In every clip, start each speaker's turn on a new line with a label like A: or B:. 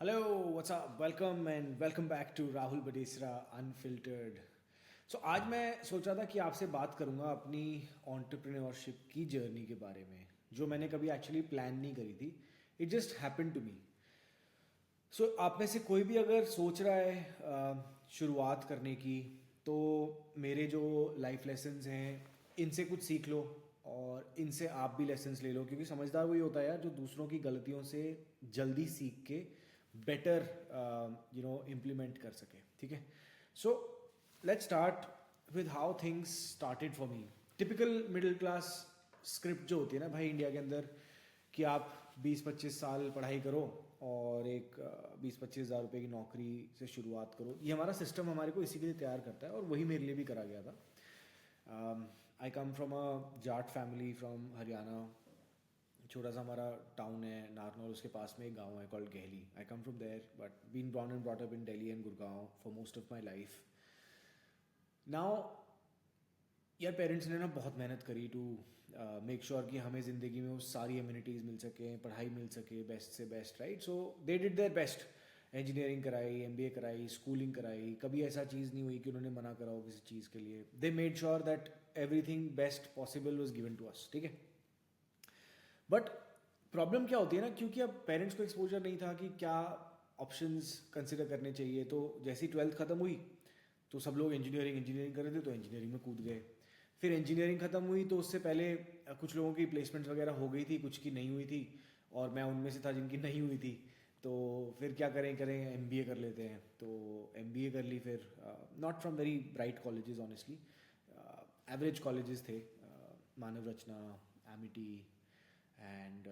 A: Hello what's up welcome and welcome back to Rahul Badesara unfiltered. So आज मैं सोच रहा था कि आपसे बात करूंगा अपनी एंटरप्रेन्योरशिप की जर्नी के बारे में, जो मैंने कभी एक्चुअली प्लान नहीं करी थी। It just happen to me. So आप में से कोई भी अगर सोच रहा है शुरुआत करने की, तो मेरे जो लाइफ लेसन्स हैं इनसे कुछ सीख लो और इनसे आप भी लेसन्स ले लो, क्योंकि समझदार वही होता है यार जो दूसरों की गलतियों से जल्दी सीख के बेटर इम्प्लीमेंट कर सके। ठीक है, so let's start with how things started for me. Typical middle class script जो होती है ना भाई इंडिया के अंदर, कि आप 20-25 साल पढ़ाई करो और एक 20-25 हज़ार रुपये की नौकरी से शुरुआत करो। ये हमारा सिस्टम हमारे को इसी के लिए तैयार करता है और वही मेरे लिए भी करा गया था। I come from a Jat family from Haryana. छोटा सा हमारा टाउन है नारनौल, उसके पास में एक गांव है called Gehli. I come from there but been born and brought up in Delhi and Gurgaon for most of my life. Now यार पेरेंट्स ने ना बहुत मेहनत करी टू मेक श्योर कि हमें ज़िंदगी में वो सारी एम्यूनिटीज़ मिल सकें, पढ़ाई मिल सके बेस्ट से best, right. So they did their best. Engineering कराई, एमबीए कराई, स्कूलिंग कराई, कभी ऐसा चीज़ नहीं हुई कि उन्होंने मना करा हो किसी चीज़ के लिए। They made sure that everything best possible was given to us. ठीक है, बट प्रॉब्लम क्या होती है ना, क्योंकि अब पेरेंट्स को एक्सपोजर नहीं था कि क्या ऑप्शंस कंसिडर करने चाहिए। तो जैसे ही 12th ख़त्म हुई तो सब लोग इंजीनियरिंग इंजीनियरिंग कर रहे थे, तो इंजीनियरिंग में कूद गए। फिर इंजीनियरिंग ख़त्म हुई तो उससे पहले कुछ लोगों की प्लेसमेंट्स वगैरह हो गई थी, कुछ की नहीं हुई थी, और मैं उनमें से था जिनकी नहीं हुई थी। तो फिर क्या करें करें, एमबीए कर लेते हैं। तो एमबीए कर ली। फिर not from very bright colleges honestly, average colleges थे, मानव रचना, एमिटी एंड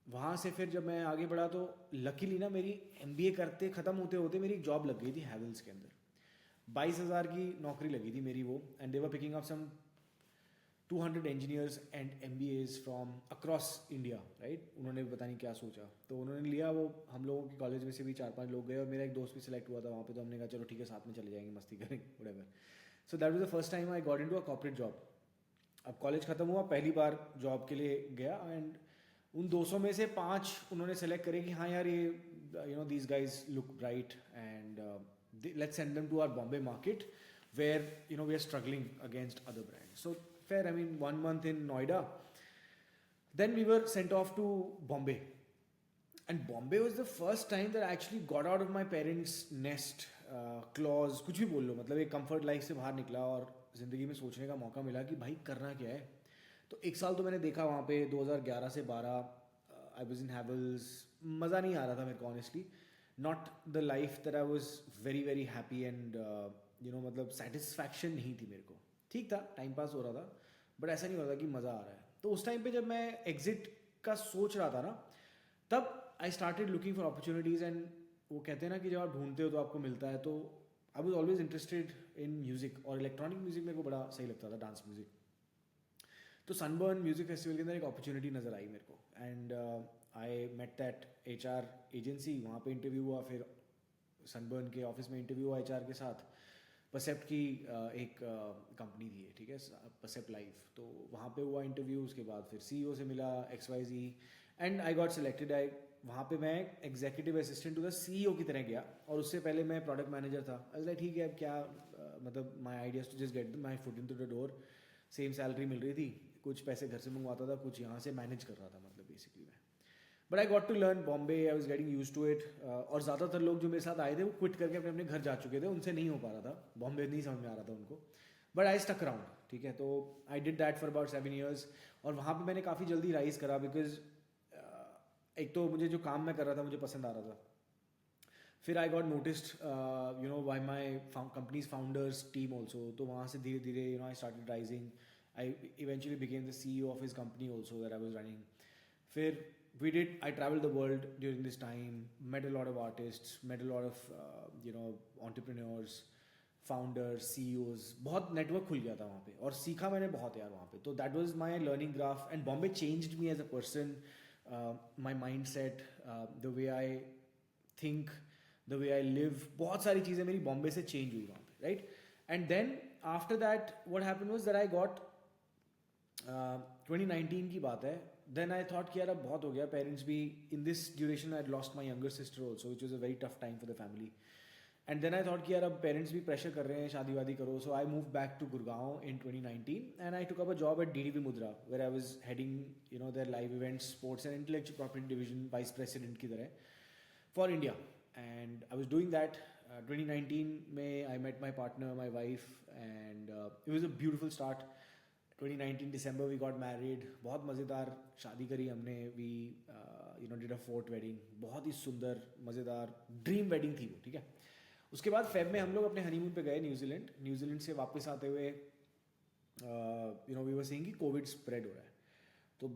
A: वहाँ से फिर जब मैं आगे बढ़ा तो लकीली ना मेरी एमबीए करते ख़त्म होते होते मेरी एक जॉब लग गई थी हैवल्स के अंदर। 22,000 की नौकरी लगी थी मेरी वो, and they were picking up some 200 engineers and MBAs from across India, right. उन्होंने भी पता नहीं क्या सोचा, तो उन्होंने लिया वो। हम लोगों के कॉलेज में से भी 4-5 लोग गए और मेरा एक दोस्त भी सिलेक्ट हुआ था वहाँ पे। तो हमने कहा चलो ठीक है साथ में चले जाएंगे, मस्ती करेंगे, whatever. So that was the first time I got into a corporate job. अब कॉलेज ख़त्म हुआ, पहली बार जॉब के लिए गया, एंड उन 200 में से 5 उन्होंने सेलेक्ट करे कि हाँ यार ये these guys look bright and let's send them to our Bombay market where we are struggling against other brand. So fair, I mean 1 month in Noida. Then we were sent off to Bombay. And Bombay was the first time that I actually got out of my parents' nest clause, कुछ भी बोल लो, मतलब एक comfort life से बाहर निकला और ज़िंदगी में सोचने का मौका मिला कि भाई करना क्या है। तो एक साल तो मैंने देखा वहाँ पे 2011 से 12। I was in Havells. मज़ा नहीं आ रहा था मेरे को honestly, not the life that I was very very happy and मतलब सेटिस्फैक्शन नहीं थी मेरे को। ठीक था, टाइम पास हो रहा था, बट ऐसा नहीं हो रहा था कि मज़ा आ रहा है। तो उस टाइम पे जब मैं एग्जिट का सोच रहा था ना, तब I started looking for opportunities. And वो कहते हैं ना कि जब आप ढूंढते हो तो आपको मिलता है। तो I was always interested in music, और इलेक्ट्रॉनिक म्यूज़िक मेरे को बड़ा सही लगता था, डांस म्यूज़िक। तो सनबर्न म्यूज़िक फेस्टिवल के अंदर एक अपॉर्चुनिटी नज़र आई मेरे को, and I met that HR agency. वहाँ पे इंटरव्यू हुआ, फिर सनबर्न के ऑफिस में इंटरव्यू हुआ एचआर के साथ। परसेप्ट की एक कंपनी थी, ठीक है, परसेप्ट लाइव। तो वहाँ पे हुआ इंटरव्यू, उसके बाद फिर सीईओ से मिला, XYZ, and I got selected. I वहाँ पे मैं executive assistant to the CEO की तरह गया, और उससे पहले मैं प्रोडक्ट मैनेजर था। आई वाज लाइक ठीक है, अब क्या मतलब my ideas to just get my foot into the door. Same salary मिल रही थी, कुछ पैसे घर से मंगवाता था, कुछ यहाँ से मैनेज कर रहा था, मतलब बेसिकली मैं। But I got to learn Bombay, I was getting use to it. और ज़्यादातर लोग जो मेरे साथ आए थे वो क्विट करके अपने अपने घर जा चुके थे, उनसे नहीं हो पा रहा था, बॉम्बे नहीं समझ में आ रहा था उनको। बट आई स्टक अराउंड, ठीक है। तो I did that for about 7 years। और वहाँ पे मैंने काफ़ी जल्दी राइज करा, बिकॉज एक तो मुझे जो काम मैं कर रहा था मुझे पसंद आ रहा था। फिर I got noticed bye my companies founders team also. तो वहाँ से धीरे धीरे I started rising. I eventually became the CEO of his company also that I was running. फिर I traveled the world during this time, met a lot of artists, met a lot of entrepreneurs, founders, CEOs। बहुत network खुल गया था वहाँ पे, और सीखा मैंने बहुत यार वहाँ पे। तो that was my learning graph, and Bombay changed me as a person, my mindset, the way I think, the way I live. बहुत सारी चीज़ें मेरी बॉम्बे से चेंज हुई वहाँ पे, राइट। And then after that what happened was that I got 2019 की बात है, देन आई थॉट कि यार अब बहुत हो गया, पेरेंट्स भी in this duration I lost my younger sister also which was a very tough time for the family. And then I thought कि यार अब पेरेंट्स भी प्रेशर कर रहे हैं शादी वादी करो. So I move back to Gurgaon in 2019 and I took up a job at DDV Mudra where I was heading there live events, sports and intellectual property division vice president की तरह for India. And I was doing that. 2019 में I met my partner, my wife, and it was a beautiful start. 2019 December we got married. बहुत मज़ेदार शादी करी हमने. We did a fort wedding. बहुत ही सुंदर मज़ेदार ड्रीम वेडिंग थी वो, ठीक है. उसके बाद फेब में हम लोग अपने हनीमून पे गए न्यूजीलैंड से वापस आते हुए वी वर सीइंग कि कोविड स्प्रेड हो रहा है. तो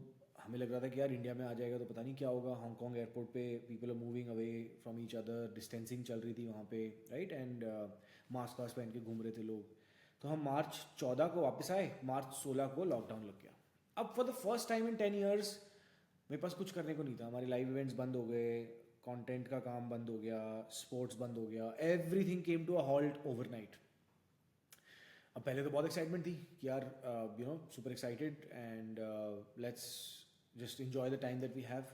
A: हमें लग रहा था कि यार इंडिया में आ जाएगा तो पता नहीं क्या होगा. हांगकॉन्ग एयरपोर्ट पे people are moving away from each other, distancing चल रही थी वहाँ पे, राइट, एंड मास्क वास्क पहन के घूम रहे थे लोग. तो हम मार्च 14 को वापस आए. मार्च 16 को लॉकडाउन लग गया. अब for the first time in 10 years मेरे पास कुछ करने को नहीं था. हमारे लाइव इवेंट्स बंद हो गए, कंटेंट का काम बंद हो गया, स्पोर्ट्स बंद हो गया, everything came to a halt overnight. अब पहले तो बहुत एक्साइटमेंट थी कि यार super excited and let's just enjoy the time that we have.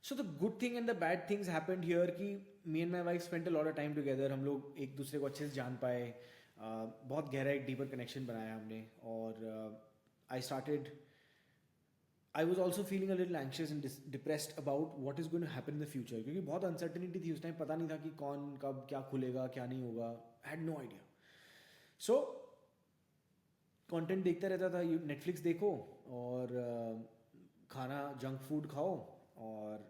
A: So the good thing and the bad things happened here कि me and my wife spent a lot of time together. हम लोग एक दूसरे को अच्छे से जान पाए. बहुत गहरा एक डीपर कनेक्शन बनाया हमने. और I was also feeling a little anxious and depressed about what is going to happen in the future, क्योंकि बहुत अनसर्टेनिटी थी उस टाइम. पता नहीं था कि कौन कब क्या खुलेगा क्या नहीं होगा. I had no idea. So content देखता रहता था. नेटफ्लिक्स देखो और खाना जंक फूड खाओ और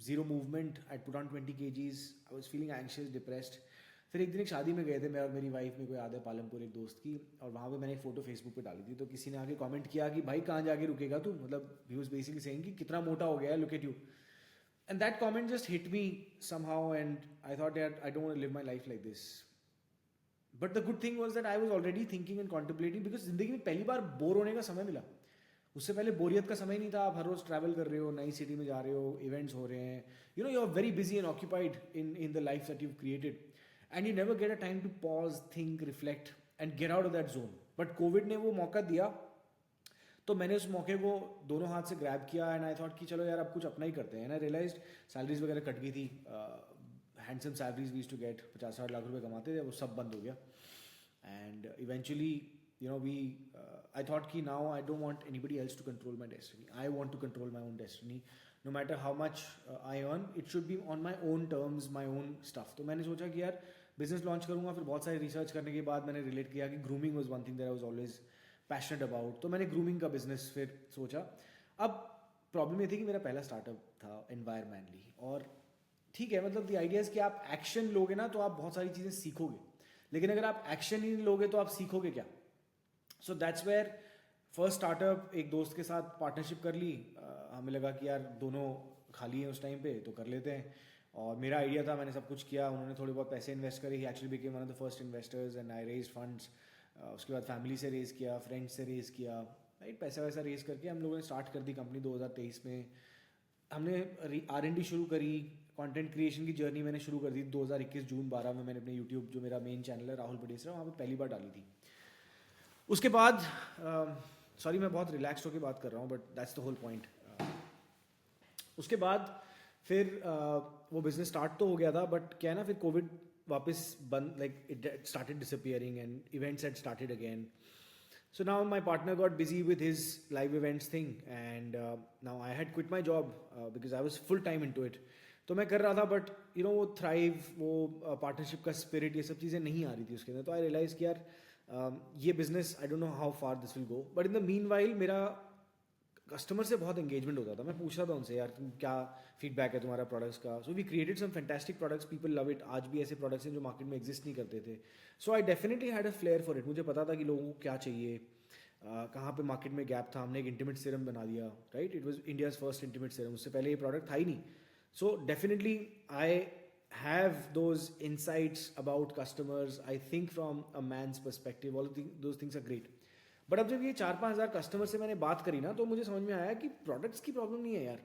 A: zero movement. I put on 20 kgs. I was feeling anxious, depressed. फिर एक दिन एक शादी में गए थे मैं और मेरी वाइफ. मेरे को याद है पालमपुर एक दोस्त की, और वहाँ पे मैंने एक फ़ोटो फेसबुक पे डाली थी. तो किसी ने आके कमेंट किया कि भाई कहाँ जाके रुकेगा तू, मतलब ही वाज बेसिकली सेइंग कि कितना मोटा हो गया है, look at you. And that comment just hit me somehow and I thought यार I don't want to live my life like this. But the good thing was that I was already thinking and contemplating, because जिंदगी में पहली बार bore होने का समय मिला. उससे पहले बोरियत का समय नहीं था. आप हर रोज ट्रैवल कर रहे हो, नई सिटी में जा रहे हो, इवेंट्स हो रहे हैं, you are very busy and occupied in the life that you created, and you never get a time to pause, think, reflect and get out of that zone. But COVID ने वो मौका दिया, तो मैंने उस मौके को दोनों हाथ से ग्रैब किया. एंड आई थॉट कि चलो यार अब कुछ अपना ही करते हैं. एंड आई रियलाइज्ड सैलरीज वगैरह कट गई थी. Handsome salaries we used to get, 50-60 lakh रुपए कमाते थे, वो सब बंद हो गया. एंड इवेंचुअली I thought कि now I don't want anybody else to control my destiny. I want to control my own destiny. No matter how much I earn, it should be on my own terms, my own stuff. तो मैंने सोचा कि यार business launch करूँगा. फिर बहुत सारी research करने के बाद मैंने रिलेट किया कि grooming was one thing that I was always passionate about. तो मैंने ग्रूमिंग का बिजनेस फिर सोचा. अब प्रॉब्लम ये थी कि मेरा पहला स्टार्टअप था एनवायरमेंटली. और ठीक है, मतलब द आइडिया कि आप एक्शन लोगे ना तो आप बहुत सारी चीज़ें सीखोगे, लेकिन अगर आप एक्शन ही नहीं लोगे तो आप सीखोगे क्या. So that's where first startup एक दोस्त के साथ पार्टनरशिप कर ली. हमें लगा कि यार दोनों खाली हैं उस टाइम पे तो कर लेते हैं. और मेरा आइडिया था, मैंने सब कुछ किया. उन्होंने थोड़े बहुत पैसे इन्वेस्ट करे. He actually became one of the first investors and I raise funds. उसके बाद फैमिली से रेज किया, फ्रेंड्स से रेज किया, राइट. पैसा वैसा रेज करके हम लोगों ने स्टार्ट कर दी कंपनी 2023 में. हमने R&D शुरू करी. कंटेंट क्रिएशन की जर्नी मैंने शुरू कर दी 2021 जून 12 में. मैंने अपने यूट्यूब जो मेरा मेन चैनल है राहुल बडेसरा, वहाँ पे पहली बार डाली थी. उसके बाद सॉरी मैं बहुत रिलैक्स होकर बात कर रहा हूँ, but that's the whole point. उसके बाद फिर वो बिजनेस स्टार्ट तो हो गया था, बट क्या है ना, फिर कोविड वापस बंद, like it started disappearing and events had started again. So now my partner got busy with his live events thing, and now I had quit my job because I was full time into it. तो मैं कर रहा था, but वो thrive, वो partnership का spirit, ये सब चीज़ें नहीं आ रही थी उसके अंदर. तो आई रियलाइज कि यार ये business I don't know how far this will go. But in the mean while मेरा कस्टमर से बहुत एंगेजमेंट होता था. मैं पूछ रहा था उनसे, यार तुम क्या फीडबैक है तुम्हारा प्रोडक्ट्स का. So we created some fantastic products, people love it. आज भी ऐसे प्रोडक्ट्स हैं जो मार्केट में एग्जिस्ट नहीं करते थे. So I definitely had a flair for it. मुझे पता था कि लोगों को क्या चाहिए, कहाँ पे मार्केट में गैप था. हमने एक इंटीमेट सीरम बना दिया, right. It was India's first intimate serum. उससे पहले ये प्रोडक्ट था ही नहीं. So definitely I have those insights about customers. I think from a man's perspective. All those things are great. But अब जब ये 4-5 हज़ार कस्टमर से मैंने बात करी ना, तो मुझे समझ में आया कि प्रोडक्ट्स की प्रॉब्लम नहीं है यार,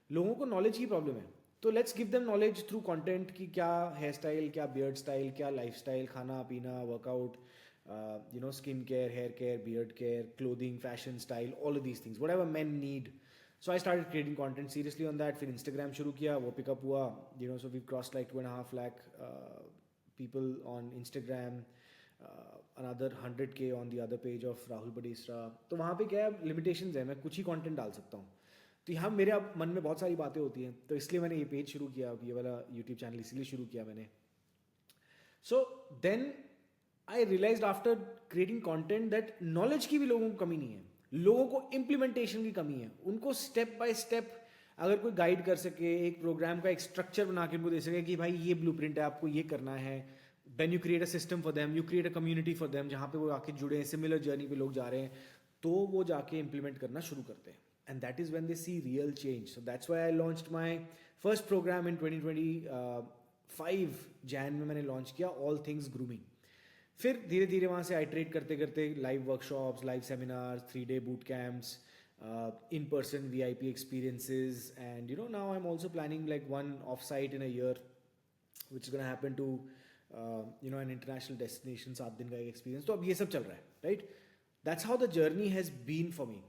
A: लोगों को नॉलेज की प्रॉब्लम है. तो let's give them knowledge through content कि क्या हेयर स्टाइल, क्या बियर्ड स्टाइल, क्या लाइफ स्टाइल, खाना पीना, workout, skin care, hair care, beard care, clothing, fashion, style, all of these things, whatever men need. So I started creating content seriously on that. फिर Instagram शुरू किया, वो pick up हुआ, you know. So we cross like 2.5 lakh people on Instagram, another 100K on the other page of Rahul Badesra. तो वहाँ पे क्या है, लिमिटेशंस है, मैं कुछ ही कंटेंट डाल सकता हूँ. तो यहाँ मेरे अब मन में बहुत सारी बातें होती हैं, तो इसलिए मैंने ये पेज शुरू किया, ये वाला यूट्यूब चैनल इसीलिए शुरू किया मैंने. So then I realized after creating content that knowledge की भी लोगों को कमी नहीं है, लोगों को इम्प्लीमेंटेशन की कमी है. उनको स्टेप बाय स्टेप अगर कोई गाइड कर सके, एक प्रोग्राम का एक स्ट्रक्चर बना के उनको दे सके कि भाई ये ब्लूप्रिंट है, आपको ये करना है. Then you create a system for them, you create a community for them, जहाँ पे वो आके जुड़े हैं, सिमिलर जर्नी पे लोग जा रहे हैं, तो वो जाके इम्प्लीमेंट करना शुरू करते हैं. And that is when they see real change. So that's why I launched my first program in 2025 Jan में मैंने लॉन्च किया, ऑल थिंग्स ग्रूमिंग. फिर धीरे धीरे वहाँ से आइट्रेट करते करते live workshops, live seminars, 3-day boot camps, in-person VIP experiences, and you know, now I'm also planning like one off-site in a year, which is going to happen to you know, an international destination, 7 दिन का एक experience. तो अब ये सब चल रहा है, right? That's how the journey has been for me.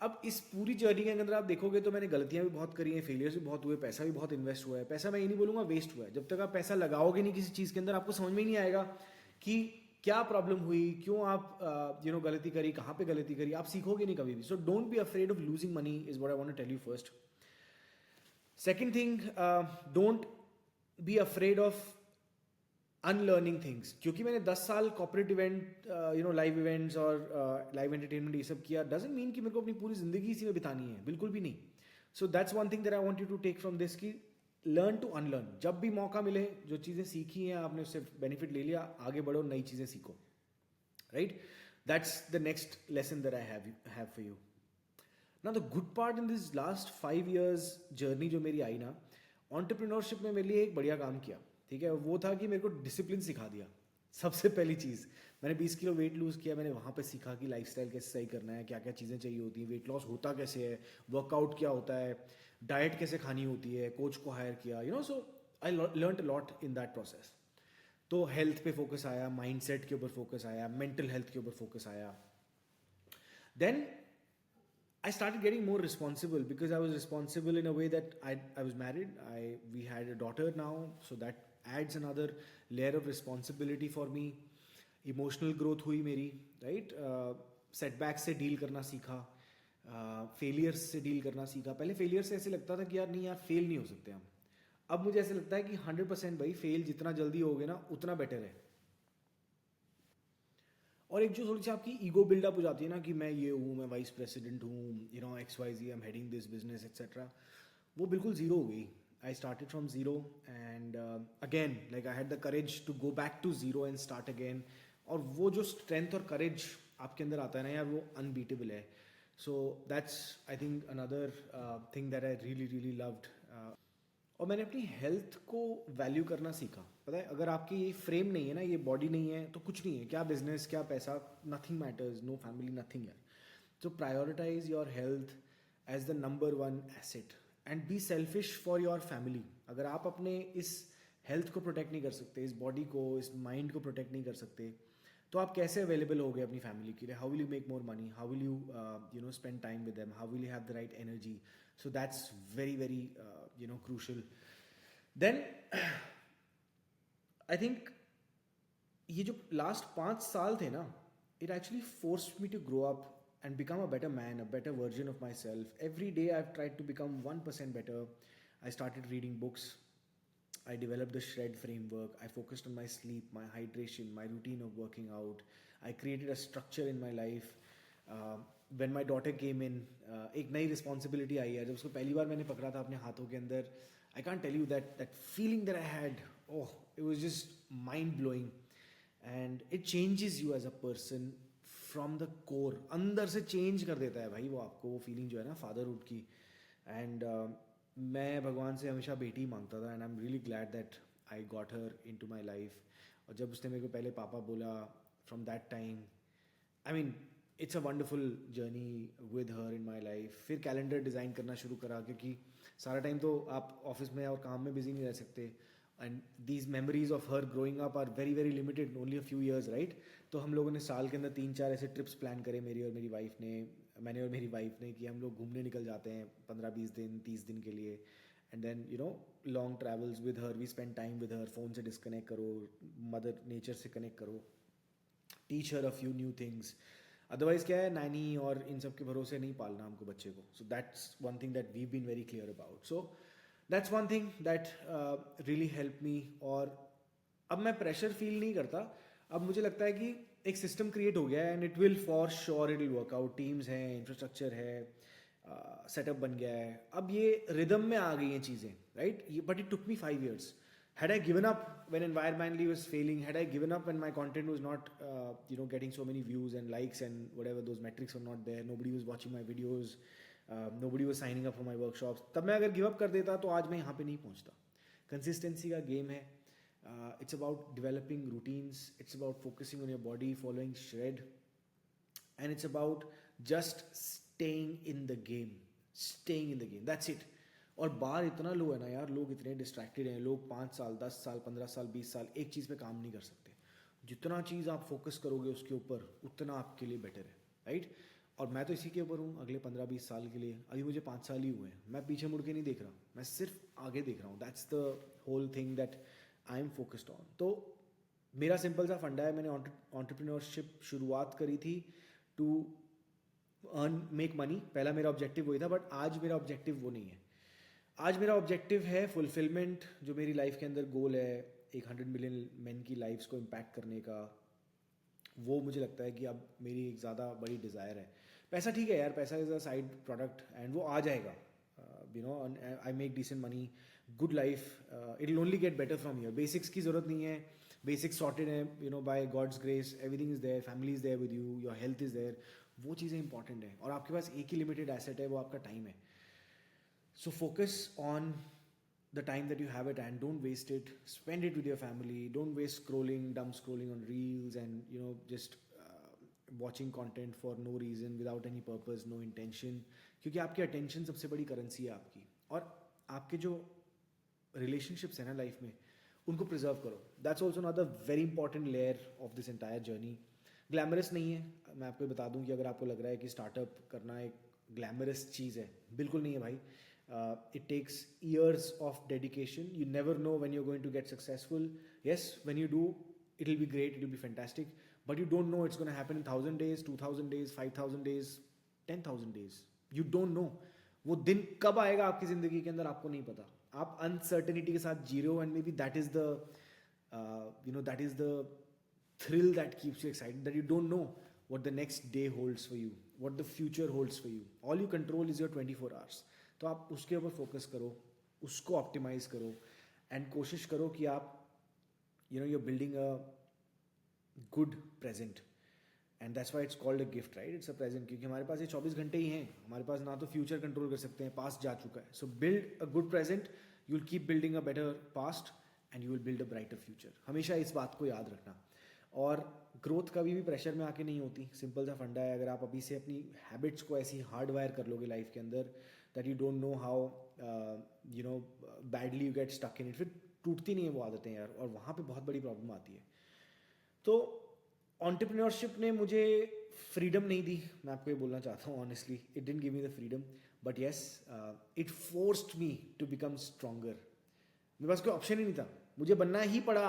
A: अब इस पूरी जर्नी के अंदर आप देखोगे तो मैंने गलतियां भी बहुत करी हैं, फेलियर्स भी बहुत हुए, पैसा भी बहुत इन्वेस्ट हुआ है. पैसा मैं ये नहीं बोलूँगा वेस्ट हुआ है, जब तक आप पैसा लगाओगे नहीं किसी चीज़ के अंदर, आपको समझ में ही नहीं आएगा कि क्या प्रॉब्लम हुई, क्यों आप यू नो गलती करी, कहाँ पे गलती करी, आप सीखोगे नहीं कभी भी. So don't be afraid of losing money is what I want to tell you first. Second thing, don't be afraid of unlearning things. क्योंकि मैंने 10 साल corporate event, you know, live events और लाइव एंटरटेनमेंट ये सब किया, doesn't mean कि मेरे को अपनी पूरी जिंदगी इसी में बितानी है, बिल्कुल भी नहीं. So that's one thing that I want you to take from this, की लर्न टू अनलर्न. जब भी मौका मिले, जो चीज़ें सीखी हैं आपने उससे बेनिफिट ले लिया, आगे बढ़ो, नई चीज़ें सीखो, right? That's the next lesson that I have for you. Now the good part in this last 5 years journey जो मेरी आई ना, एंटरप्रेन्योरशिप में मेरे लिए एक बढ़िया काम किया, ठीक है. वो था कि मेरे को डिसिप्लिन सिखा दिया. सबसे पहली चीज़, मैंने 20 किलो वेट लूज़ किया, मैंने वहाँ पे सीखा कि लाइफस्टाइल कैसे सही करना है, क्या क्या चीज़ें चाहिए होती हैं, वेट लॉस होता कैसे है, वर्कआउट क्या होता है, डाइट कैसे खानी होती है, कोच को हायर किया, you know. So I learned a lot in that process. तो हेल्थ पे फोकस आया, माइंडसेट के ऊपर फोकस आया, मेंटल हेल्थ के ऊपर फोकस आया. Then I started getting more responsible because I was responsible in a way that I was married. We had a daughter now, so that adds another layer of responsibility for me. Emotional growth हुई मेरी, right? Setbacks से deal करना सीखा, failures से deal करना सीखा. पहले failures से ऐसे लगता था कि यार नहीं यार fail नहीं हो सकते हम. अब मुझे ऐसे लगता है कि 100% भाई fail जितना जल्दी होगे ना उतना better है. और एक जो थोड़ी सी आपकी ईगो बिल्डअप हो जाती है ना कि मैं ये हूँ, मैं वाइस प्रेसिडेंट हूँ, you know, XYZ, I am heading this business etcetera, वो बिल्कुल ज़ीरो हो गई. I started from zero and again like I had the courage to go back to zero and start again. और वो जो strength और करेज आपके अंदर आता है ना यार, वो अनबीटेबल है. So that's I think another thing that I really really loved. और मैंने अपनी हेल्थ को वैल्यू करना सीखा. पता है, अगर आपकी ये फ्रेम नहीं है ना, ये बॉडी नहीं है, तो कुछ नहीं है. क्या बिजनेस, क्या पैसा, nothing matters, no family, nothing यार. So prioritize your health as the number 1 asset and be selfish for your family. अगर आप अपने इस हेल्थ को प्रोटेक्ट नहीं कर सकते, इस बॉडी को, इस माइंड को प्रोटेक्ट नहीं कर सकते, तो आप कैसे अवेलेबल हो गए अपनी फैमिली के लिए? How will you make more money? How will you you know spend time with them? How will you have the right energy? So that's very very you know crucial. Then I think ये जो last 5 साल थे ना, it actually forced me to grow up and become a better man, a better version of myself. Every day I've tried to become 1% better. I started reading books. I developed the SHRED framework. I focused on my sleep, my hydration, my routine of working out. I created a structure in my life. When my daughter came in, एक नई responsibility आई है. जब उसको पहली बार मैंने पकड़ा था अपने हाथों के अंदर, I can't tell you that feeling that I had, oh, it was just mind-blowing. And it changes you as a person from the core. अंदर से change कर देता है भाई वो आपको, वो feeling जो है ना fatherhood की. And मैं भगवान से हमेशा बेटी मांगता था, and I'm really glad that I got her into my life. और जब उसने मेरे को पहले पापा बोला, from that time, I mean, it's a wonderful journey with her in my life. फिर कैलेंडर डिज़ाइन करना शुरू करा, क्योंकि सारा टाइम तो आप ऑफिस में और काम में बिजी नहीं रह सकते. And these memories of her growing up are very very limited, only a few years, right? तो हम लोगों ने साल के अंदर 3-4 ऐसे ट्रिप्स प्लान करे, मेरी और मेरी वाइफ ने. मैंने और मेरी वाइफ ने, कि हम लोग घूमने निकल जाते हैं 15-20 दिन 30 दिन के लिए. And then long travels with her, we spend time with her. Phone से डिस्कनेक्ट करो, मदर नेचर से कनेक्ट करो, teach her a few new things. Otherwise क्या है, नैनी और इन सब के भरोसे नहीं पालना हमको बच्चे को. So that's one thing that we been very clear about. So that's one thing that really help me. और अब मैं प्रेशर फील नहीं करता. अब मुझे लगता है कि एक सिस्टम क्रिएट हो गया है and it will for sure it will work out. Teams हैं, इंफ्रास्ट्रक्चर है, सेटअप बन गया है. अब ये रिदम में आ गई हैं चीज़ें, right. But it took me 5 years. Had I given up when environmentally was failing, had I given up when my content was not getting so many views and likes and whatever, those metrics were not there, nobody was watching my videos, nobody was signing up for my workshops, तब मैं अगर give up कर देता तो आज मैं यहाँ पे नहीं पहुँचता. कंसिस्टेंसी का गेम है. It's about developing routines, it's about focusing on your body, following shred, and it's about just staying in the game. That's it. और बार इतना लो है ना यार, लोग इतने डिस्ट्रैक्टेड हैं. लोग 5 साल 10 साल 15 साल 20 साल एक चीज़ पे काम नहीं कर सकते. जितना चीज़ आप फोकस करोगे उसके ऊपर, उतना आपके लिए बेटर है, राइट. और मैं तो इसी के ऊपर हूँ अगले 15-20 साल के लिए. अभी मुझे 5 साल ही हुए हैं. मैं पीछे मुड़ के नहीं देख रहा, मैं सिर्फ आगे देख रहा हूँ. That's the whole thing that I am focused on. तो मेरा सिंपल सा फंडा है. मैंने एंटरप्रेन्योरशिप शुरुआत करी थी टू मेक मनी. पहला मेरा ऑब्जेक्टिव वही था, बट आज मेरा ऑब्जेक्टिव वो नहीं है. आज मेरा ऑब्जेक्टिव है फुलफिलमेंट. जो मेरी लाइफ के अंदर गोल है, एक 100 मिलियन मैन की लाइफ्स को इम्पैक्ट करने का, वो मुझे लगता है कि अब मेरी एक ज़्यादा बड़ी डिज़ायर है. पैसा ठीक है यार, पैसा is a side product and वो आ जाएगा. I make decent money, good life, it will only get better from here. Basics की ज़रूरत नहीं है, बेसिक्स सॉर्टेड है, by God's grace, everything is there, family is there with you, your health is there. वो चीज़ें important है. और आपके पास एक ही लिमिटेड एसेट है, वो आपका टाइम है. So focus on the time that you have it and don't waste it. Spend it with your family. Don't waste dumb scrolling on reels and just watching content for no reason, without any purpose, no intention. क्योंकि आपकी attention सबसे बड़ी currency है आपकी. और आपके जो relationships हैं ना लाइफ में, उनको preserve करो. That's also another very important layer of this entire journey. Glamorous नहीं है. मैं आपको बता दूं कि अगर आपको लग रहा है कि स्टार्टअप करना एक ग्लैमरस चीज़ है, बिल्कुल नहीं है भाई. It takes years of dedication. You never know when you're going to get successful. Yes, when you do, it'll be great, it'll be fantastic. But you don't know it's going to happen in 1,000 days, 2,000 days, 5,000 days, 10,000 days. You don't know. वो दिन कब आएगा आपकी ज़िंदगी के अंदर आपको नहीं पता. आप अनसर्टेनिटी के साथ जी रहे हो, and maybe that is the thrill that keeps you excited, that you don't know what the next day holds for you, what the future holds for you. All you control is your 24 hours. तो आप उसके ऊपर focus करो, उसको optimise करो and कोशिश करो कि आप you're building a good present. And that's why it's called a gift, right. It's a present, क्योंकि हमारे पास ये 24 घंटे ही हैं. हमारे पास ना तो फ्यूचर कंट्रोल कर सकते हैं, पास्ट जा चुका है. सो build a good present, you will keep building a better past and you will build a brighter future. हमेशा इस बात को याद रखना. और ग्रोथ कभी भी प्रेशर में आके नहीं होती. सिंपल सा फंडा है. अगर आप अभी से अपनी हैबिट्स को ऐसी हार्ड वायर कर लोगे लाइफ के अंदर that you don't know how badly you get stuck in it, फिर टूटती नहीं है वो आदतें यार, और वहाँ पे बहुत बड़ी प्रॉब्लम आती है. तो एंटरप्रेन्योरशिप ने मुझे फ्रीडम नहीं दी, मैं आपको ये बोलना चाहता हूँ honestly. It didn't give me the freedom, but yes it forced me to become stronger. मेरे पास कोई ऑप्शन ही नहीं था, मुझे बनना ही पड़ा.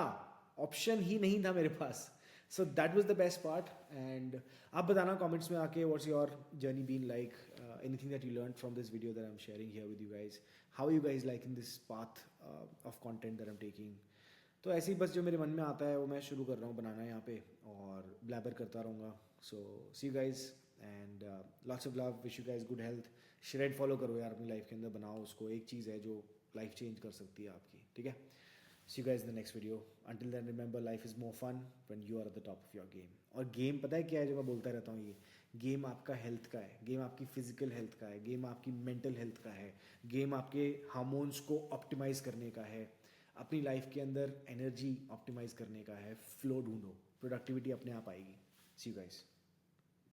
A: ऑप्शन ही नहीं था मेरे पास. So that was the best part. And आप बताना कमेंट्स में आके what's your journey been like, anything that you learned from this video that I'm sharing here with you guys. How are you guys liking this path of content that I'm taking? तो ऐसे ही बस जो मेरे मन में आता है वो मैं शुरू कर रहा हूँ बनाना यहाँ पे, और ब्लैबर करता रहूँगा. So see you guys and lots of love. Wish you guys good health. Shred follow करो यार अपनी लाइफ के अंदर, बनाओ उसको. एक चीज़ है जो लाइफ चेंज कर सकती है आपकी, ठीक है. See you guys in the next video. Until then remember, life is more fun when you are at the top of your game. और गेम पता है क्या है जो मैं बोलता रहता हूँ, ये गेम आपका हेल्थ का है, गेम आपकी फिजिकल हेल्थ का है, गेम आपकी मेंटल हेल्थ का है, गेम आपके हार्मोन्स को ऑप्टिमाइज करने का है, अपनी लाइफ के अंदर एनर्जी ऑप्टिमाइज करने का है. फ्लो ढूंढो, प्रोडक्टिविटी अपने आप आएगी. सी यू गाइस.